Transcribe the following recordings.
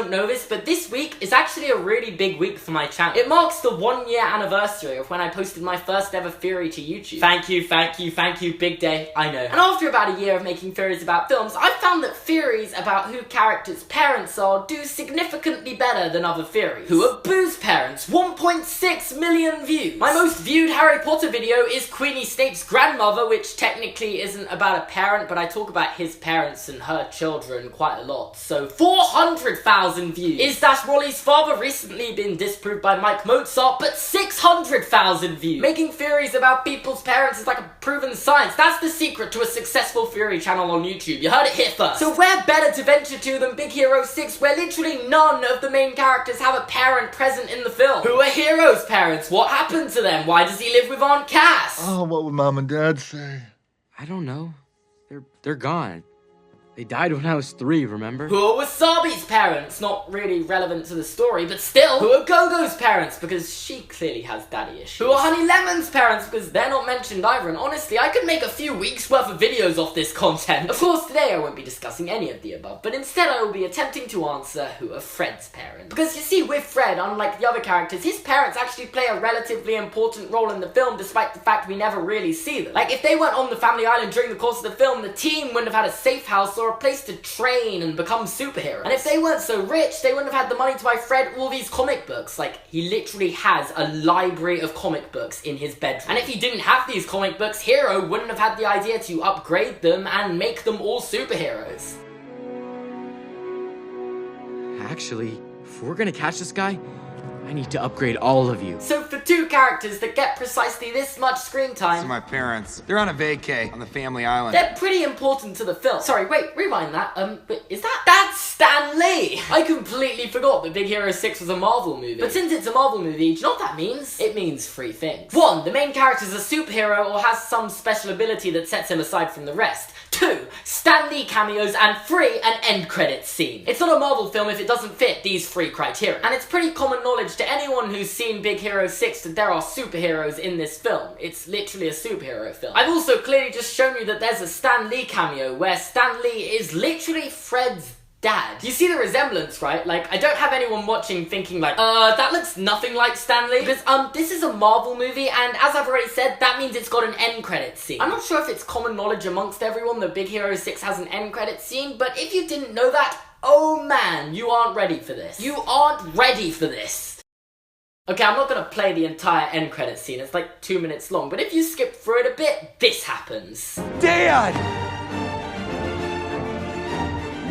don't know this, but this week is actually a really big week for my channel. It marks the 1 year anniversary of when I posted my first ever theory to YouTube. Thank you, big day, I know. And after about a year of making theories about films, I've found that theories about who characters' parents are do significantly better than other theories. Who are Boo's parents? 1.6 million views. My most viewed Harry Potter video is Queenie Snape's grandmother, which technically isn't about a parent, but I talk about his parents and her children quite a lot. So 400,000 views. Is Dash Wally's father recently been disproved by Mike Mozart, but 600,000 views. Making theories about people's parents is like a proven science. That's the secret to a successful theory channel on YouTube. You heard it here first. So where better to venture to than Big Hero 6, where literally none of the main characters have a parent present in the film. Who are Hero's parents? What happened to them? Why does he live with Aunt Cass? Oh, what would Mom and Dad say? I don't know. They're gone. They died when I was 3, remember? Who are Wasabi's parents? Not really relevant to the story, but still. Who are Gogo's parents? Because she clearly has daddy issues. Who are Honey Lemon's parents? Because they're not mentioned either, and honestly, I could make a few weeks worth of videos off this content. Of course, today I won't be discussing any of the above, but instead I will be attempting to answer who are Fred's parents. Because you see, with Fred, unlike the other characters, his parents actually play a relatively important role in the film, despite the fact we never really see them. Like, if they weren't on the family island during the course of the film, the team wouldn't have had a safe house or a place to train and become superheroes. And if they weren't so rich, they wouldn't have had the money to buy Fred all these comic books. Like, he literally has a library of comic books in his bedroom. And if he didn't have these comic books, Hero wouldn't have had the idea to upgrade them and make them all superheroes. Actually, if we're gonna catch this guy, I need to upgrade all of you. So for two characters that get precisely this much screen time... So my parents, they're on a vacay on the family island. They're pretty important to the film. Sorry, wait, rewind that. But is that... That's Stan Lee! I completely forgot that Big Hero 6 was a Marvel movie. But since it's a Marvel movie, do you know what that means? It means 3 things. 1, the main character's a superhero or has some special ability that sets him aside from the rest. 2, Stan Lee cameos, and 3, an end credits scene. It's not a Marvel film if it doesn't fit these 3 criteria. And it's pretty common knowledge to anyone who's seen Big Hero 6 that there are superheroes in this film. It's literally a superhero film. I've also clearly just shown you that there's a Stan Lee cameo where Stan Lee is literally Fred's dad. You see the resemblance, right? Like, I don't have anyone watching thinking like, that looks nothing like Stan Lee. Because, this is a Marvel movie, and as I've already said, that means it's got an end credits scene. I'm not sure if it's common knowledge amongst everyone that Big Hero 6 has an end credits scene, but if you didn't know that, oh man, you aren't ready for this. You aren't ready for this. Okay, I'm not gonna play the entire end credits scene, it's like 2 minutes long, but if you skip through it a bit, this happens. Dad!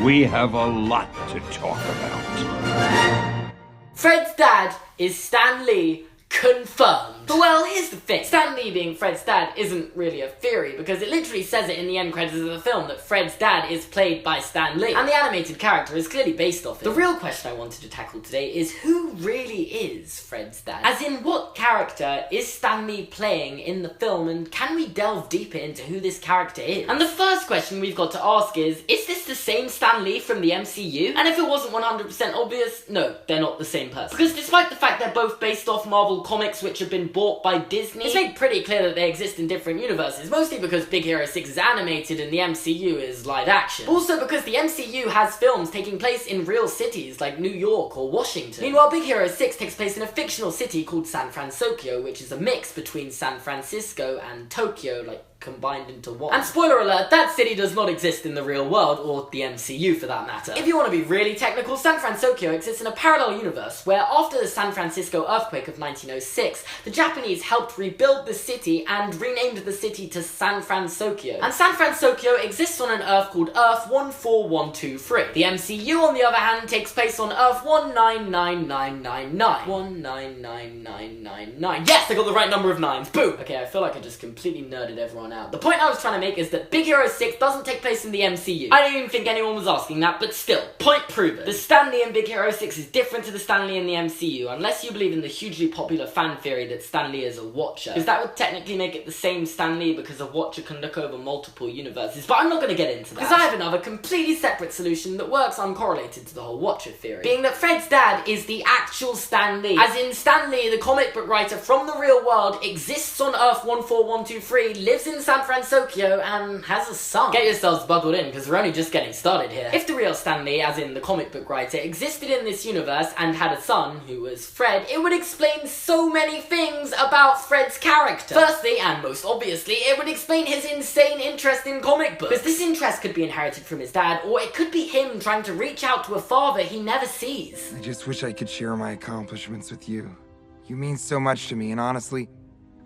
We have a lot to talk about. Fred's dad is Stan Lee, confirmed. But well, here's the thing. Stan Lee being Fred's dad isn't really a theory, because it literally says it in the end credits of the film that Fred's dad is played by Stan Lee, and the animated character is clearly based off it. The real question I wanted to tackle today is who really is Fred's dad? As in, what character is Stan Lee playing in the film, and can we delve deeper into who this character is? And the first question we've got to ask is this the same Stan Lee from the MCU? And if it wasn't 100% obvious, no, they're not the same person. Because despite the fact they're both based off Marvel comics which have been bought by Disney, it's made pretty clear that they exist in different universes, mostly because Big Hero 6 is animated and the MCU is live action. Also because the MCU has films taking place in real cities like New York or Washington. Meanwhile, Big Hero 6 takes place in a fictional city called San Francisco, which is a mix between San Francisco and Tokyo, like combined into one. And spoiler alert, that city does not exist in the real world, or the MCU for that matter. If you want to be really technical, San Francisco exists in a parallel universe, where after the San Francisco earthquake of 1906, the Japanese helped rebuild the city and renamed the city to San Francisco. And San Francisco exists on an Earth called Earth 14123. The MCU, on the other hand, takes place on Earth 199999. 199999. Yes, I got the right number of 9s. Boom! Okay, I feel like I just completely nerded everyone out. The point I was trying to make is that Big Hero 6 doesn't take place in the MCU. I don't even think anyone was asking that, but still, point proven. The Stan Lee in Big Hero 6 is different to the Stan Lee in the MCU, unless you believe in the hugely popular fan theory that Stan Lee is a Watcher, because that would technically make it the same Stan Lee because a Watcher can look over multiple universes, but I'm not going to get into that. Because I have another completely separate solution that works uncorrelated to the whole Watcher theory, being that Fred's dad is the actual Stan Lee, as in Stan Lee, the comic book writer from the real world, exists on Earth 14123, lives in San Francisco and has a son. Get yourselves buckled in, because we're only just getting started here. If the real Stan Lee, as in the comic book writer, existed in this universe and had a son, who was Fred, it would explain so many things about Fred's character. Firstly, and most obviously, it would explain his insane interest in comic books. Because this interest could be inherited from his dad, or it could be him trying to reach out to a father he never sees. I just wish I could share my accomplishments with you. You mean so much to me, and honestly,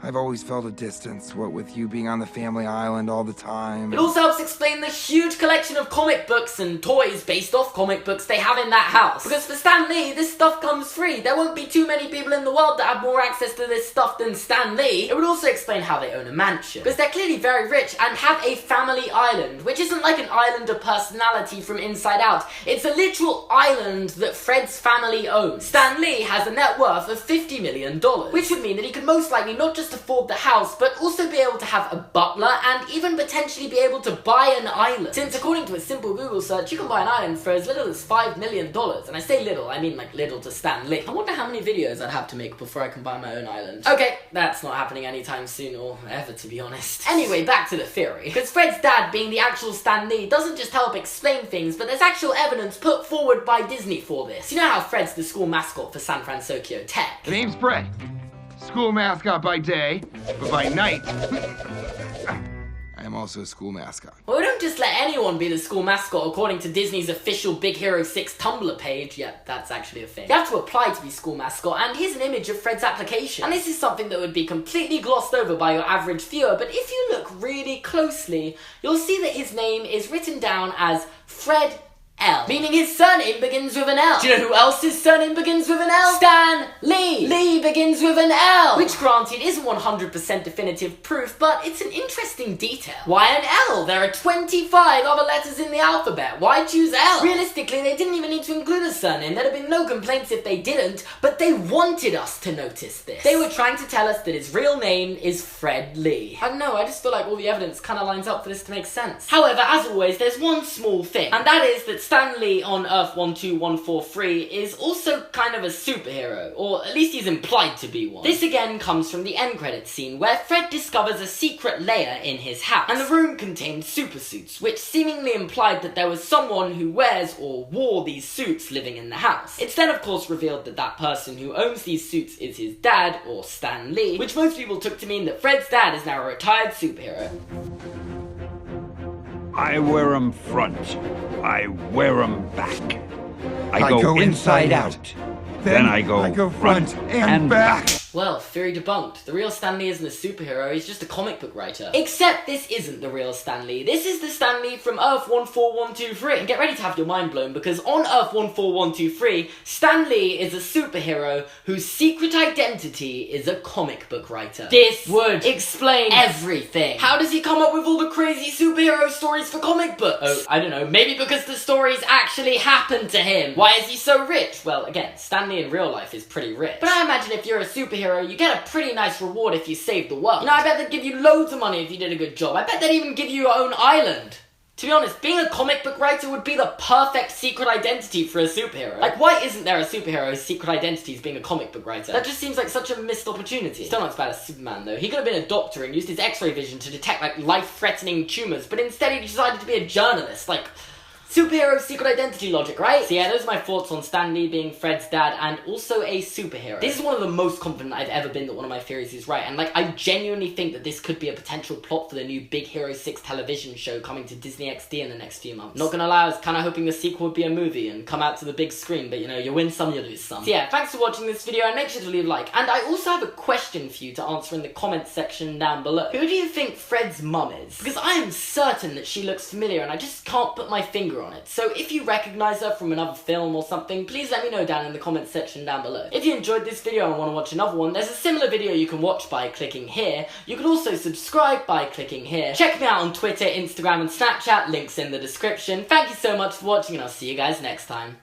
I've always felt a distance, what with you being on the family island all the time. It also helps explain the huge collection of comic books and toys based off comic books they have in that house. Because for Stan Lee, this stuff comes free. There won't be too many people in the world that have more access to this stuff than Stan Lee. It would also explain how they own a mansion. Because they're clearly very rich and have a family island, which isn't like an island of personality from Inside Out. It's a literal island that Fred's family owns. Stan Lee has a net worth of $50 million, which would mean that he could most likely not just afford the house, but also be able to have a butler and even potentially be able to buy an island. Since according to a simple Google search, you can buy an island for as little as $5 million. And I say little, I mean like little to Stan Lee. I wonder how many videos I'd have to make before I can buy my own island. Okay, that's not happening anytime soon, or ever, to be honest. Anyway, back to the theory. Because Fred's dad being the actual Stan Lee doesn't just help explain things, but there's actual evidence put forward by Disney for this. You know how Fred's the school mascot for San Francisco Tech? The name's Fred. School mascot by day, but by night, I am also a school mascot. Well, we don't just let anyone be the school mascot according to Disney's official Big Hero 6 Tumblr page. Yeah, that's actually a thing. You have to apply to be school mascot, and here's an image of Fred's application. And this is something that would be completely glossed over by your average viewer, but if you look really closely, you'll see that his name is written down as Fred L, meaning his surname begins with an L. Do you know who else's surname begins with an L? Stan Lee. Lee begins with an L. Which, granted, isn't 100% definitive proof, but it's an interesting detail. Why an L? There are 25 other letters in the alphabet. Why choose L? Realistically, they didn't even need to include a surname. There'd have been no complaints if they didn't, but they wanted us to notice this. They were trying to tell us that his real name is Fred Lee. I don't know, I just feel like all the evidence kind of lines up for this to make sense. However, as always, there's one small thing, and that is that Stan Lee on Earth 12143 is also kind of a superhero, or at least he's implied to be one. This again comes from the end credits scene, where Fred discovers a secret lair in his house, and the room contained supersuits, which seemingly implied that there was someone who wears or wore these suits living in the house. It's then of course revealed that that person who owns these suits is his dad, or Stan Lee, which most people took to mean that Fred's dad is now a retired superhero. I wear 'em front. I wear 'em back. I go inside out. Then I go front and back. Well, theory debunked. The real Stan Lee isn't a superhero, he's just a comic book writer. Except this isn't the real Stan Lee. This is the Stan Lee from Earth 14123. And get ready to have your mind blown, because on Earth 14123, Stan Lee is a superhero whose secret identity is a comic book writer. This would explain everything. How does he come up with all the crazy superhero stories for comic books? Oh, I don't know, maybe because the stories actually happened to him. Why is he so rich? Well, again, Stan Lee in real life is pretty rich. But I imagine if you're a superhero, you get a pretty nice reward if you save the world. You know, I bet they'd give you loads of money if you did a good job. I bet they'd even give you your own island. To be honest, being a comic book writer would be the perfect secret identity for a superhero. Like, why isn't there a superhero whose secret identity is being a comic book writer? That just seems like such a missed opportunity. Still not as bad as Superman, though. He could have been a doctor and used his X-ray vision to detect, like, life-threatening tumors, but instead he decided to be a journalist. Like, superhero secret identity logic, right? So yeah, those are my thoughts on Stan Lee being Fred's dad and also a superhero. This is one of the most confident I've ever been that one of my theories is right, and like, I genuinely think that this could be a potential plot for the new Big Hero 6 television show coming to Disney XD in the next few months. Not gonna lie, I was kinda hoping the sequel would be a movie and come out to the big screen, but you know, you win some, you lose some. So yeah, thanks for watching this video, and make sure to leave a like. And I also have a question for you to answer in the comments section down below. Who do you think Fred's mum is? Because I am certain that she looks familiar and I just can't put my finger on it. So if you recognize her from another film or something, please let me know down in the comments section down below. If you enjoyed this video and want to watch another one, there's a similar video you can watch by clicking here. You can also subscribe by clicking here. Check me out on Twitter, Instagram and Snapchat, links in the description. Thank you so much for watching and I'll see you guys next time.